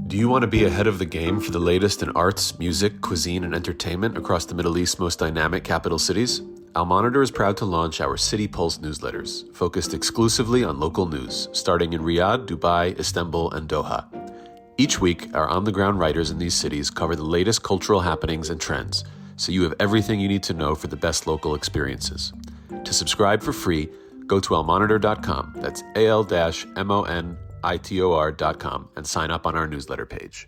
Do you want to be ahead of the game for the latest in arts, music, cuisine, and entertainment across the Middle East's most dynamic capital cities? Al Monitor is proud to launch our City Pulse newsletters, focused exclusively on local news, starting in Riyadh, Dubai, Istanbul, and Doha. Each week, our on-the-ground writers in these cities cover the latest cultural happenings and trends, so you have everything you need to know for the best local experiences. To subscribe for free, go to almonitor.com, that's al-monitor.com, and sign up on our newsletter page.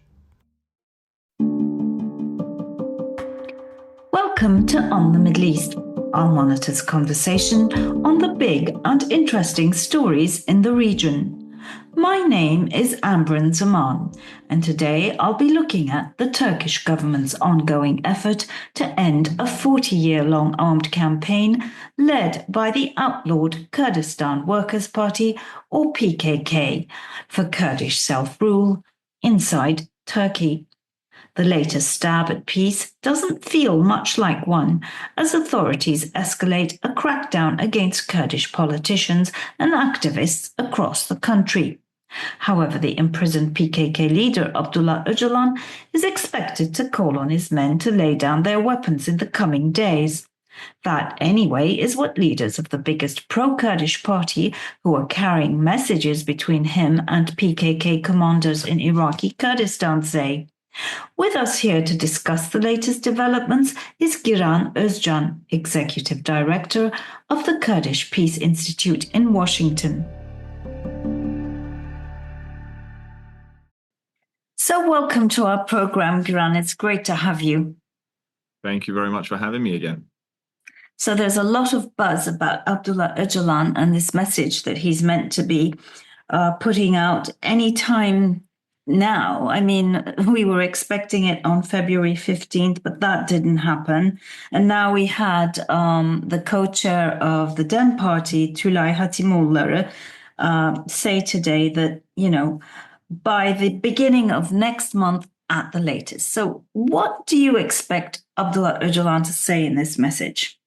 Welcome to On the Middle East, Al Monitor's conversation on the big and interesting stories in the region. My name is Giran Ozcan, and today I'll be looking at the Turkish government's ongoing effort to end a 40-year-long armed campaign led by the outlawed Kurdistan Workers' Party, or PKK, for Kurdish self-rule inside Turkey. The latest stab at peace doesn't feel much like one, as authorities escalate a crackdown against Kurdish politicians and activists across the country. However, the imprisoned PKK leader Abdullah Ocalan is expected to call on his men to lay down their weapons in the coming days. That, anyway, is what leaders of the biggest pro-Kurdish party, who are carrying messages between him and PKK commanders in Iraqi Kurdistan, say. With us here to discuss the latest developments is Giran Ozcan, Executive Director of the Kurdish Peace Institute in Washington. So welcome to our program, Giran. It's great to have you. Thank you very much for having me again. So there's a lot of buzz about Abdullah Ocalan and this message that he's meant to be putting out any time now. I mean, we were expecting it on February 15th, but that didn't happen. And now we had the co-chair of the DEM party, Tülay Hatimulları, say today that, by the beginning of next month at the latest. So what do you expect Abdullah Ocalan to say in this message?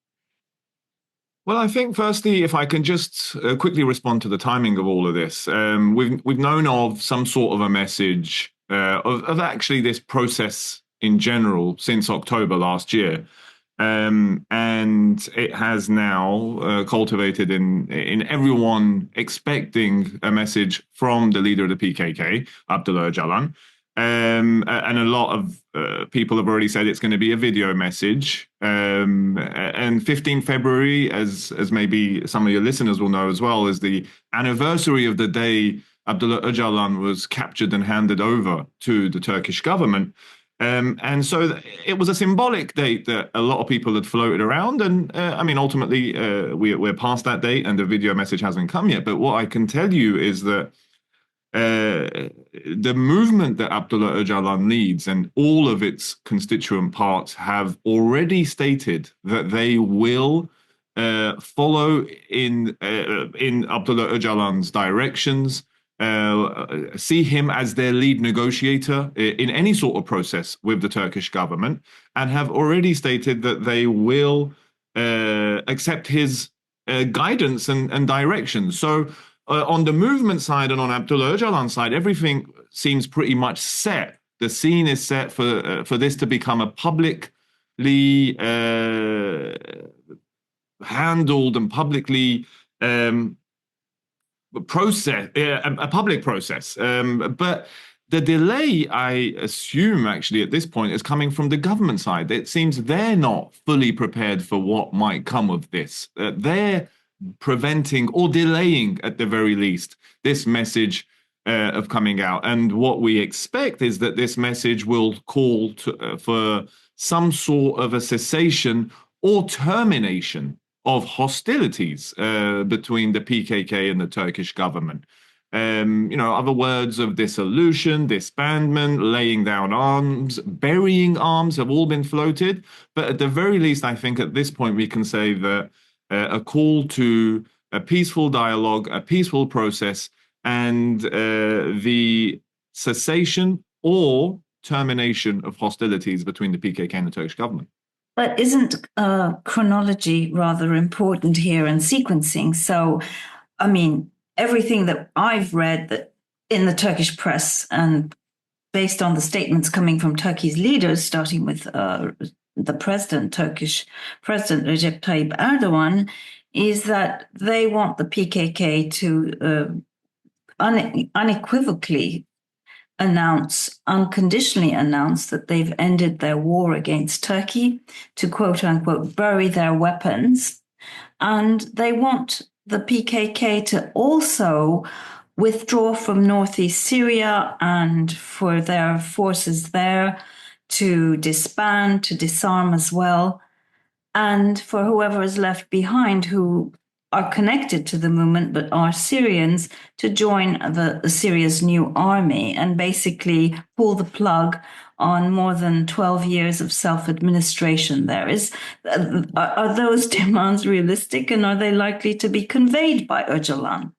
Well, I think firstly, if I can just quickly respond to the timing of all of this, we've known of some sort of a message of actually this process in general since October last year. And it has now cultivated in everyone expecting a message from the leader of the PKK, Abdullah Ocalan. And a lot of people have already said it's going to be a video message. And 15 February, as maybe some of your listeners will know as well, is the anniversary of the day Abdullah Ocalan was captured and handed over to the Turkish government. And so it was a symbolic date that a lot of people had floated around. And ultimately, we're past that date and the video message hasn't come yet. But what I can tell you is that the movement that Abdullah Ocalan leads and all of its constituent parts have already stated that they will follow in Abdullah Öcalan's directions, see him as their lead negotiator in any sort of process with the Turkish government, and have already stated that they will accept his guidance and direction. So on the movement side and on Abdullah Öcalan's side, everything seems pretty much set. The scene is set for this to become a publicly handled and publicly a public process. But the delay, I assume, actually, at this point, is coming from the government side. It seems they're not fully prepared for what might come of this. They're preventing or delaying, at the very least, this message of coming out. And what we expect is that this message will call for some sort of a cessation or termination of hostilities between the PKK and the Turkish government. Other words of dissolution, disbandment, laying down arms, burying arms have all been floated. But at the very least, I think at this point we can say that a call to a peaceful dialogue, a peaceful process, and the cessation or termination of hostilities between the PKK and the Turkish government. But isn't chronology rather important here and sequencing? So, everything that I've read that in the Turkish press and based on the statements coming from Turkey's leaders, starting with the president, Turkish President Recep Tayyip Erdogan, is that they want the PKK to unequivocally unconditionally announce that they've ended their war against Turkey, to quote unquote bury their weapons. And they want the PKK to also withdraw from northeast Syria and for their forces there to disband, to disarm as well, and for whoever is left behind who are connected to the movement but are Syrians to join the Syria's new army and basically pull the plug on more than 12 years of self-administration there. Are those demands realistic, and are they likely to be conveyed by Öcalan?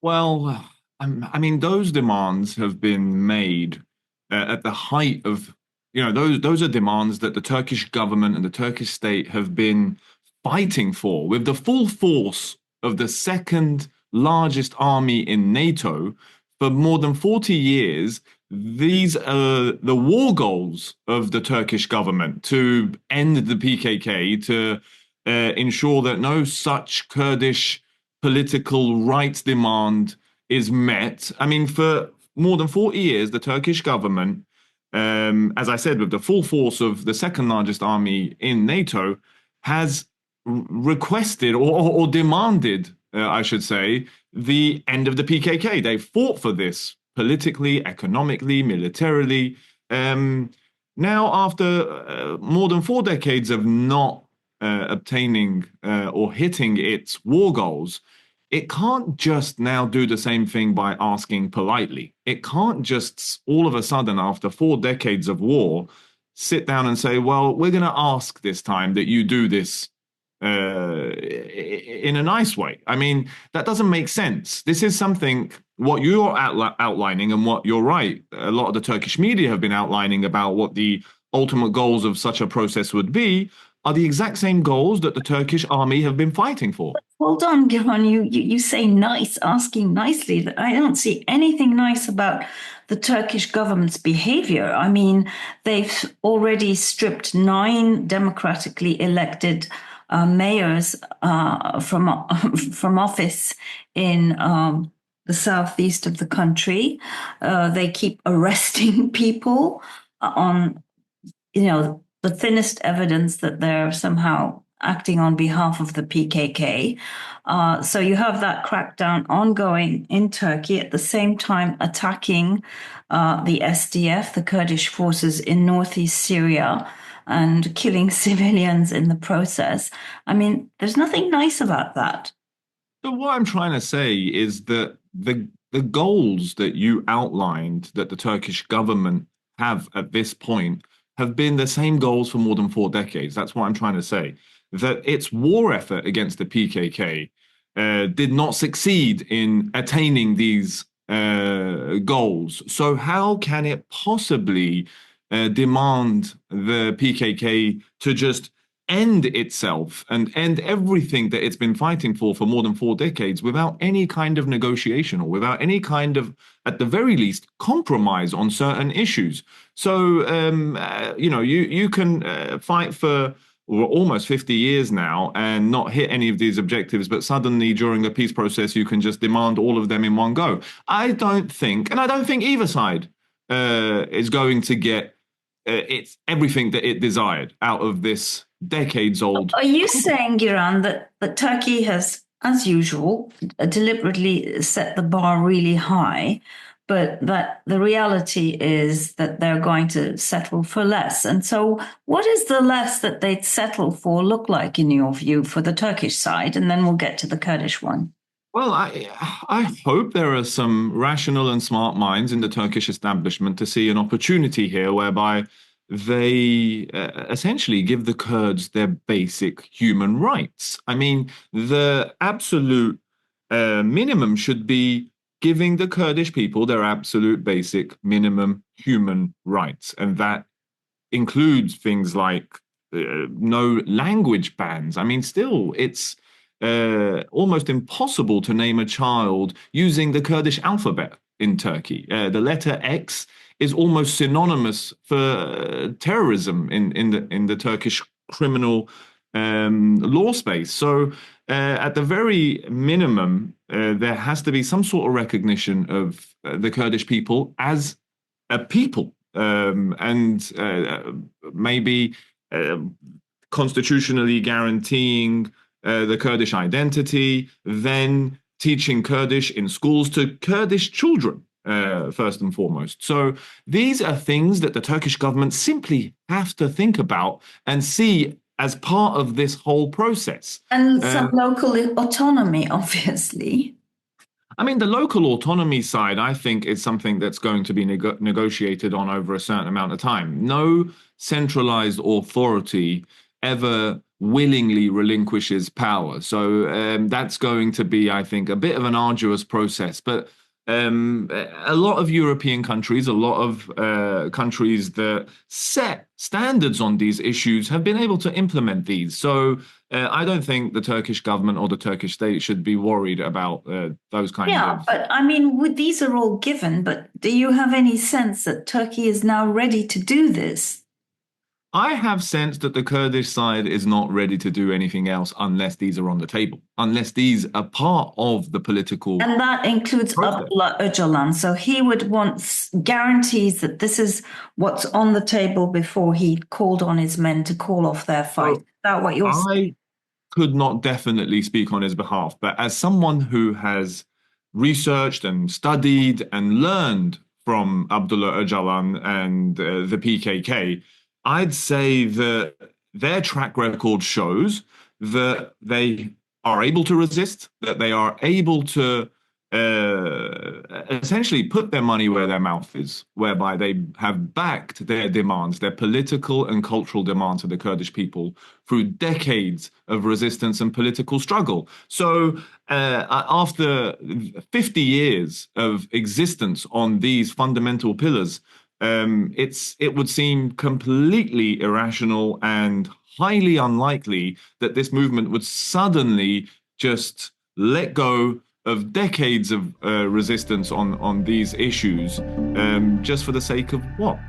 Well, I mean, those demands have been made at the height of, those are demands that the Turkish government and the Turkish state have been fighting for with the full force of the second largest army in NATO for more than 40 years. These are the war goals of the Turkish government to end the PKK, to ensure that no such Kurdish political rights demand is met. I mean, for more than 40 years, the Turkish government, as I said, with the full force of the second largest army in NATO, has requested or demanded, I should say, the end of the PKK. They fought for this politically, economically, militarily. Now, after more than 4 decades of not obtaining or hitting its war goals, it can't just now do the same thing by asking politely. It can't just all of a sudden, after 4 decades of war, sit down and say, well, we're going to ask this time that you do this in a nice way. I mean, that doesn't make sense. This is something, what you're outlining and what you're right, a lot of the Turkish media have been outlining about what the ultimate goals of such a process would be, are the exact same goals that the Turkish army have been fighting for. Hold on, Giran, you say nice, asking nicely. I don't see anything nice about the Turkish government's behavior. I mean, they've already stripped 9 democratically elected mayors from office in the southeast of the country. They keep arresting people on, the thinnest evidence that they're somehow acting on behalf of the PKK. So you have that crackdown ongoing in Turkey, at the same time attacking the SDF, the Kurdish forces in northeast Syria, and killing civilians in the process. I mean, there's nothing nice about that. So what I'm trying to say is that the goals that you outlined that the Turkish government have at this point have been the same goals for more than 4 decades. That's what I'm trying to say. That its war effort against the PKK did not succeed in attaining these goals. So how can it possibly demand the PKK to just end itself and end everything that it's been fighting for more than 4 decades without any kind of negotiation or without any kind of, at the very least, compromise on certain issues? So, you can fight for almost 50 years now and not hit any of these objectives, but suddenly during a peace process, you can just demand all of them in one go. I don't think either side is going to get it's everything that it desired out of this decades-old. Are you saying, Giran, that Turkey has, as usual, deliberately set the bar really high, but that the reality is that they're going to settle for less? And so what is the less that they'd settle for look like, in your view, for the Turkish side? And then we'll get to the Kurdish one. Well, I hope there are some rational and smart minds in the Turkish establishment to see an opportunity here whereby they essentially give the Kurds their basic human rights. I mean, the absolute minimum should be giving the Kurdish people their absolute basic minimum human rights. And that includes things like no language bans. I mean, still, it's almost impossible to name a child using the Kurdish alphabet in Turkey. The letter X is almost synonymous for terrorism in the Turkish criminal law space. So at the very minimum, there has to be some sort of recognition of the Kurdish people as a people, and maybe constitutionally guaranteeing the Kurdish identity, then teaching Kurdish in schools to Kurdish children, first and foremost. So these are things that the Turkish government simply have to think about and see as part of this whole process. And some local autonomy, obviously. I mean, the local autonomy side, I think, is something that's going to be negotiated on over a certain amount of time. No centralized authority ever willingly relinquishes power. So that's going to be, I think, a bit of an arduous process. But a lot of European countries, a lot of countries that set standards on these issues have been able to implement these. So I don't think the Turkish government or the Turkish state should be worried about those kinds of... Yeah, but I mean, these are all given, but do you have any sense that Turkey is now ready to do this? I have sensed that the Kurdish side is not ready to do anything else unless these are on the table, unless these are part of the political... And that includes Abdullah Ocalan. So he would want guarantees that this is what's on the table before he called on his men to call off their fight. Is that what you're saying? I could not definitely speak on his behalf, but as someone who has researched and studied and learned from Abdullah Ocalan and the PKK, I'd say that their track record shows that they are able to resist, that they are able to essentially put their money where their mouth is, whereby they have backed their demands, their political and cultural demands of the Kurdish people through decades of resistance and political struggle. So after 50 years of existence on these fundamental pillars, it would seem completely irrational and highly unlikely that this movement would suddenly just let go of decades of resistance on these issues just for the sake of what?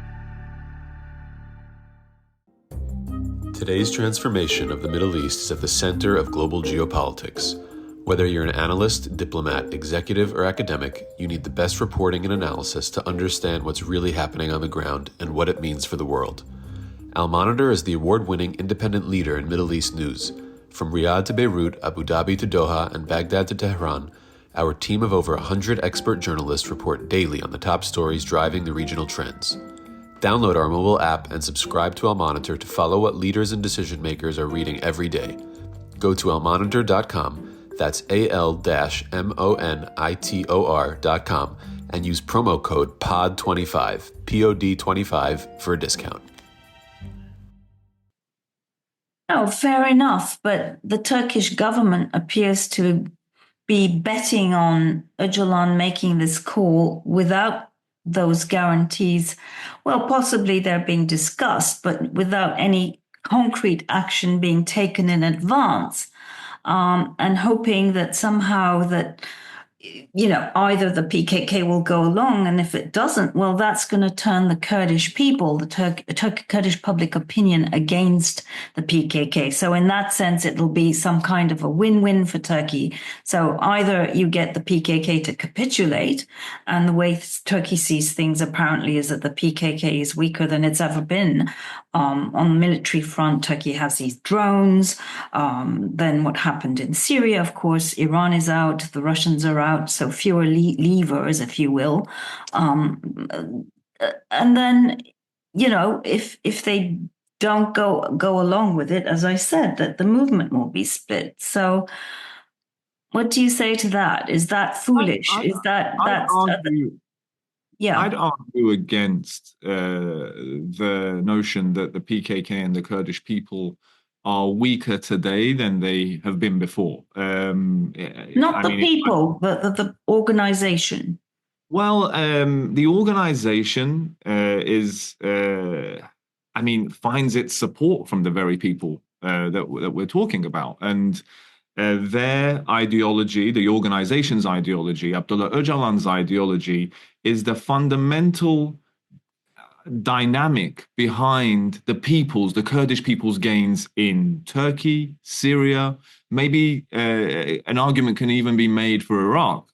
Today's transformation of the Middle East is at the center of global geopolitics. Whether you're an analyst, diplomat, executive, or academic, you need the best reporting and analysis to understand what's really happening on the ground and what it means for the world. Al Monitor is the award-winning independent leader in Middle East news. From Riyadh to Beirut, Abu Dhabi to Doha, and Baghdad to Tehran, our team of over 100 expert journalists report daily on the top stories driving the regional trends. Download our mobile app and subscribe to Al Monitor to follow what leaders and decision makers are reading every day. Go to almonitor.com. That's AL-MONITOR.com and use promo code POD25, POD25 for a discount. No, fair enough. But the Turkish government appears to be betting on Öcalan making this call without those guarantees. Well, possibly they're being discussed, but without any concrete action being taken in advance. And hoping that somehow that, either the PKK will go along, and if it doesn't, well, that's going to turn the Kurdish people, the Kurdish public opinion against the PKK. So in that sense, it'll be some kind of a win-win for Turkey. So either you get the PKK to capitulate, and the way Turkey sees things apparently is that the PKK is weaker than it's ever been. On the military front, Turkey has these drones. Then what happened in Syria, of course, Iran is out, the Russians are out, so fewer levers, if you will. And then, if they don't go along with it, as I said, that the movement will be split. So what do you say to that? Is that foolish? I'd argue against the notion that the PKK and the Kurdish people are weaker today than they have been before. Not the people, but the organization. Well, the organization finds its support from the very people that we're talking about. And their ideology, the organization's ideology, Abdullah Öcalan's ideology, is the fundamental dynamic behind the Kurdish people's gains in Turkey, Syria. Maybe an argument can even be made for Iraq.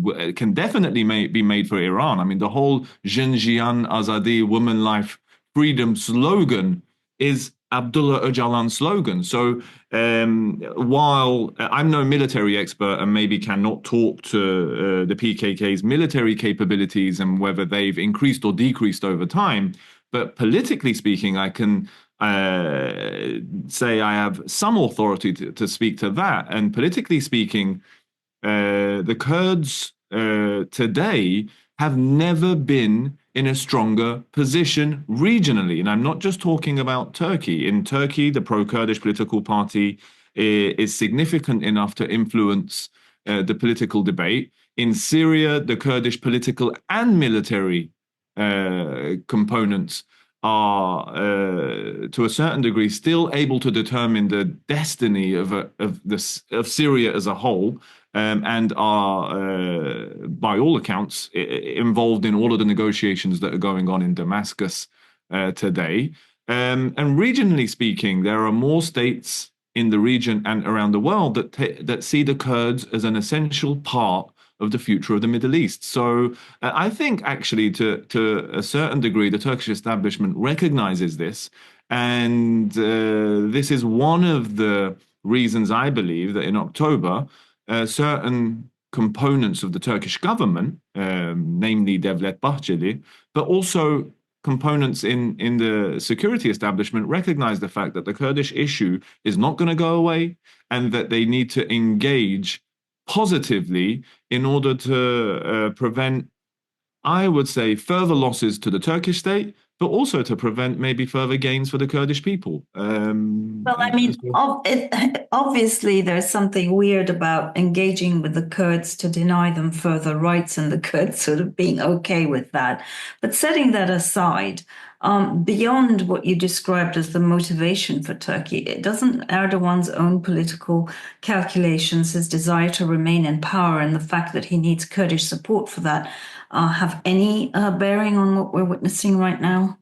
It can definitely be made for Iran. I mean, the whole Giran Azadi, woman, life, freedom slogan is Abdullah Ocalan's slogan. So while I'm no military expert and maybe cannot talk to the PKK's military capabilities and whether they've increased or decreased over time, but politically speaking, I can say I have some authority to speak to that. And politically speaking, the Kurds today have never been in a stronger position regionally. And I'm not just talking about Turkey. In Turkey, the pro-Kurdish political party is significant enough to influence the political debate. In Syria, the Kurdish political and military components are, to a certain degree, still able to determine the destiny of Syria as a whole, and are, by all accounts, involved in all of the negotiations that are going on in Damascus today. And regionally speaking, there are more states in the region and around the world that see the Kurds as an essential part of the future of the Middle East. So I think actually to a certain degree, the Turkish establishment recognizes this. And this is one of the reasons I believe that in October, certain components of the Turkish government, namely Devlet Bahçeli, but also components in the security establishment recognize the fact that the Kurdish issue is not going to go away and that they need to engage positively in order to prevent, I would say, further losses to the Turkish state, but also to prevent maybe further gains for the Kurdish people. Well, I mean, obviously, there's something weird about engaging with the Kurds to deny them further rights and the Kurds sort of being okay with that. But setting that aside, beyond what you described as the motivation for Turkey, doesn't Erdogan's own political calculations, his desire to remain in power, and the fact that he needs Kurdish support for that, have any bearing on what we're witnessing right now?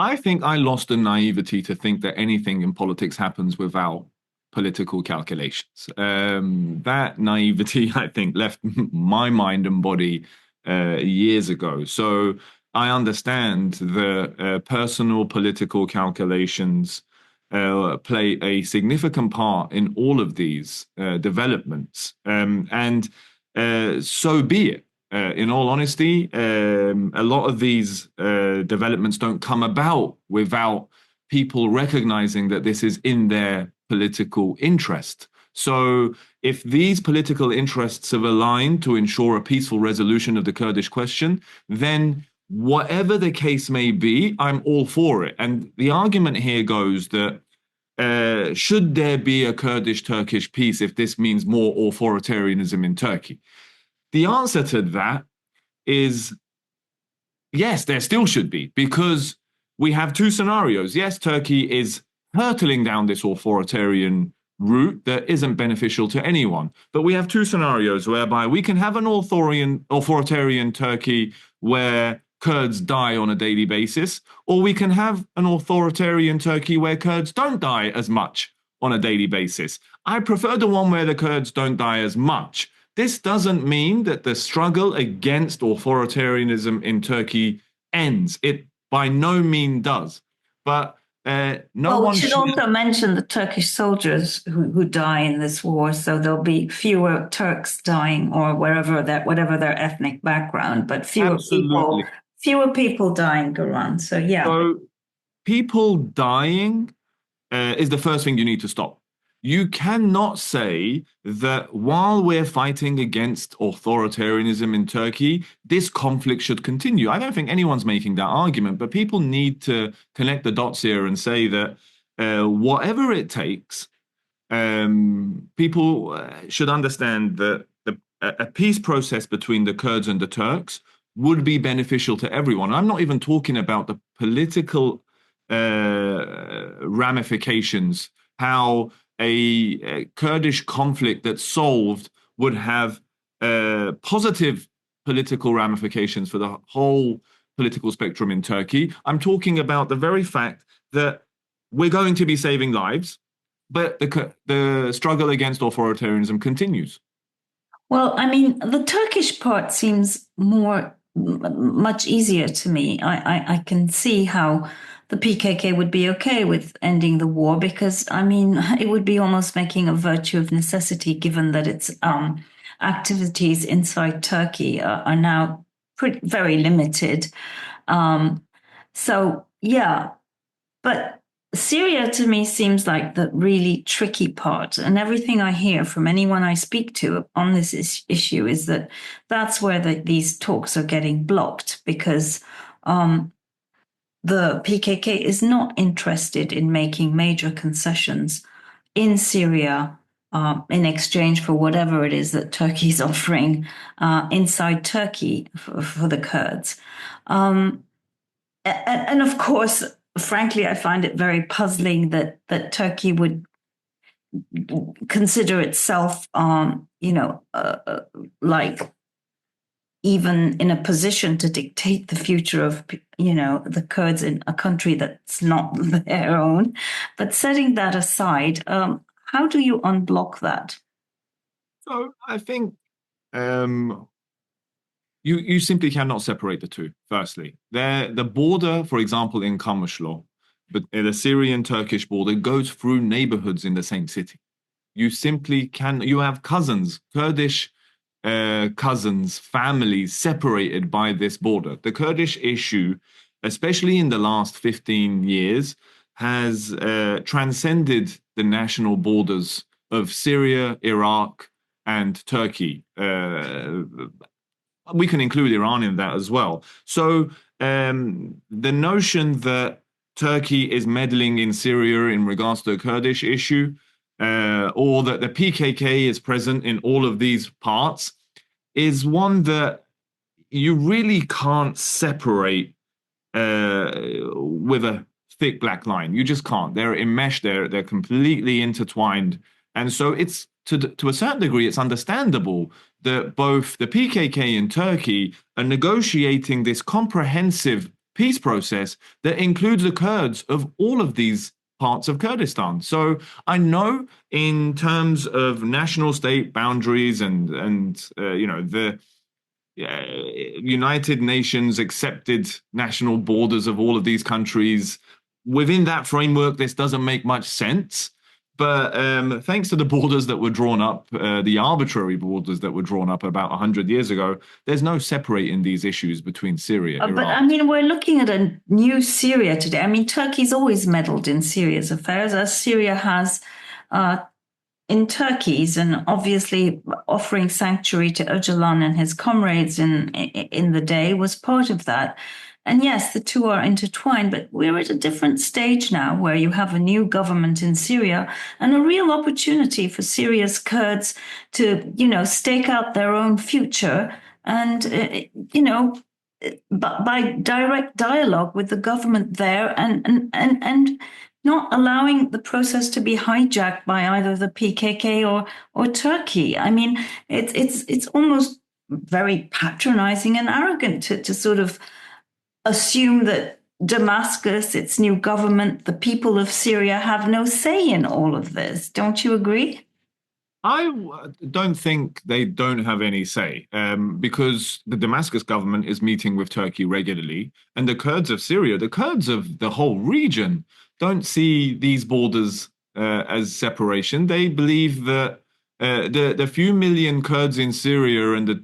I think I lost the naivety to think that anything in politics happens without political calculations. That naivety, I think, left my mind and body years ago. So I understand the personal political calculations play a significant part in all of these developments. And so be it. In all honesty, a lot of these developments don't come about without people recognizing that this is in their political interest. So if these political interests have aligned to ensure a peaceful resolution of the Kurdish question, then whatever the case may be, I'm all for it. And the argument here goes that should there be a Kurdish-Turkish peace if this means more authoritarianism in Turkey? The answer to that is yes, there still should be, because we have two scenarios. Yes, Turkey is hurtling down this authoritarian route that isn't beneficial to anyone. But we have two scenarios whereby we can have an authoritarian Turkey where Kurds die on a daily basis, or we can have an authoritarian Turkey where Kurds don't die as much on a daily basis. I prefer the one where the Kurds don't die as much. This doesn't mean that the struggle against authoritarianism in Turkey ends. It by no means does. But we should also mention the Turkish soldiers who die in this war. So there'll be fewer Turks dying, or whatever their ethnic background, but fewer people dying, Giran. So yeah. So people dying is the first thing you need to stop. You cannot say that while we're fighting against authoritarianism in Turkey, this conflict should continue. I don't think anyone's making that argument, but people need to connect the dots here and say that whatever it takes, people should understand that a peace process between the Kurds and the Turks would be beneficial to everyone. I'm not even talking about the political ramifications, how a Kurdish conflict that's solved would have positive political ramifications for the whole political spectrum in Turkey. I'm talking about the very fact that we're going to be saving lives, but the struggle against authoritarianism continues. Well, I mean, the Turkish part seems much easier to me. I can see how the PKK would be okay with ending the war because, I mean, it would be almost making a virtue of necessity given that its activities inside Turkey are now very limited. So, yeah, but Syria to me seems like the really tricky part. And everything I hear from anyone I speak to on this issue is that that's where these talks are getting blocked because the PKK is not interested in making major concessions in Syria in exchange for whatever it is that Turkey is offering inside Turkey for the Kurds. And of course, frankly, I find it very puzzling that Turkey would consider itself, like even in a position to dictate the future of, the Kurds in a country that's not their own. But setting that aside, how do you unblock that? So I think you simply cannot separate the two. Firstly, the border, for example, in Kamishlo, but the Syrian-Turkish border goes through neighborhoods in the same city. You simply can. You have cousins, Kurdish cousins, families separated by this border. The Kurdish issue, especially in the last 15 years, has transcended the national borders of Syria, Iraq, and Turkey. We can include Iran in that as well. So the notion that Turkey is meddling in Syria in regards to the Kurdish issue, or that the PKK is present in all of these parts, is one that you really can't separate with a thick black line. You just can't. They're enmeshed. They're completely intertwined. And so it's to a certain degree, it's understandable that both the PKK and Turkey are negotiating this comprehensive peace process that includes the Kurds of all of these parts of Kurdistan. So I know in terms of national state boundaries and the United Nations accepted national borders of all of these countries, within that framework, this doesn't make much sense. But thanks to the borders that were drawn up, the arbitrary borders that were drawn up about 100 years ago, there's no separating these issues between Syria and Iraq. But I mean, we're looking at a new Syria today. I mean, Turkey's always meddled in Syria's affairs, as Syria has in Turkey's, and obviously offering sanctuary to Öcalan and his comrades in the day was part of that. And yes, the two are intertwined, but we're at a different stage now where you have a new government in Syria and a real opportunity for Syria's Kurds to, stake out their own future and, by direct dialogue with the government there and not allowing the process to be hijacked by either the PKK or Turkey. I mean, it's almost very patronizing and arrogant to sort of assume that Damascus, its new government, the people of Syria have no say in all of this. Don't you agree? I don't think they don't have any say because the Damascus government is meeting with Turkey regularly, and the Kurds of Syria, the Kurds of the whole region, don't see these borders as separation. They believe that the few million Kurds in Syria and the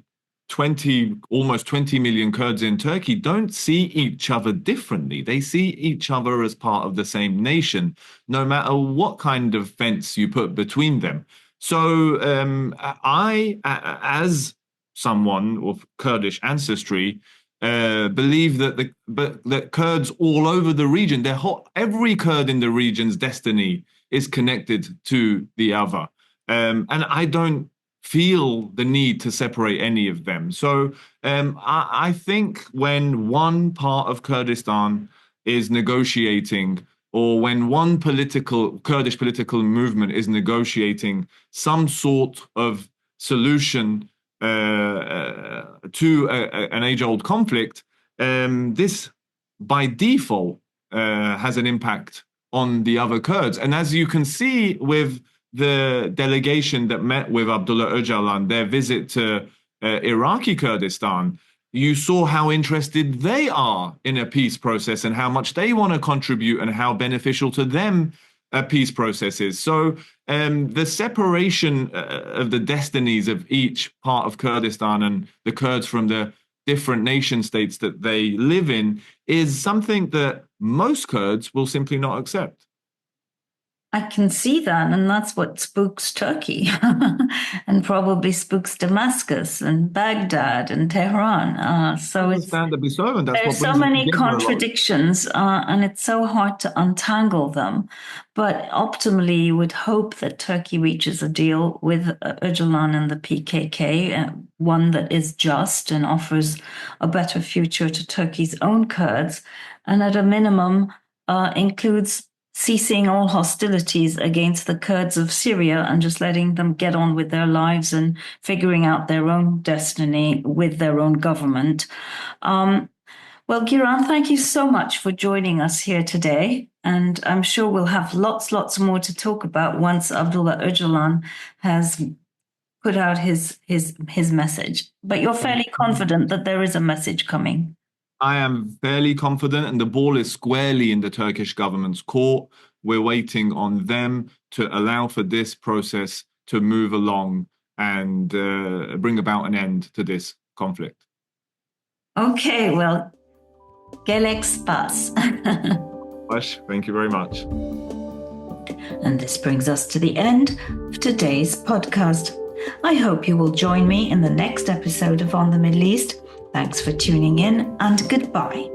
almost 20 million Kurds in Turkey don't see each other differently. They see each other as part of the same nation, no matter what kind of fence you put between them. So I, as someone of Kurdish ancestry, believe that Kurds all over the region, every Kurd in the region's destiny is connected to the other. And I don't feel the need to separate any of them. So I think when one part of Kurdistan is negotiating, or when one Kurdish political movement is negotiating some sort of solution to an age-old conflict, this by default has an impact on the other Kurds. And as you can see with the delegation that met with Abdullah Ocalan, their visit to Iraqi Kurdistan, you saw how interested they are in a peace process and how much they want to contribute and how beneficial to them a peace process is. So the separation of the destinies of each part of Kurdistan and the Kurds from the different nation states that they live in is something that most Kurds will simply not accept. I can see that, and that's what spooks Turkey and probably spooks Damascus and Baghdad and Tehran. So Understandably so, and that's there's what so many contradictions, and it's so hard to untangle them. But optimally, you would hope that Turkey reaches a deal with Öcalan and the PKK, one that is just and offers a better future to Turkey's own Kurds, and at a minimum includes ceasing all hostilities against the Kurds of Syria and just letting them get on with their lives and figuring out their own destiny with their own government. Well, Giran, thank you so much for joining us here today. And I'm sure we'll have lots more to talk about once Abdullah Öcalan has put out his message. But you're fairly confident that there is a message coming. I am fairly confident, and the ball is squarely in the Turkish government's court. We're waiting on them to allow for this process to move along and bring about an end to this conflict. Okay, well, Gelek Spas. Thank you very much. And this brings us to the end of today's podcast. I hope you will join me in the next episode of On the Middle East. Thanks for tuning in, and goodbye.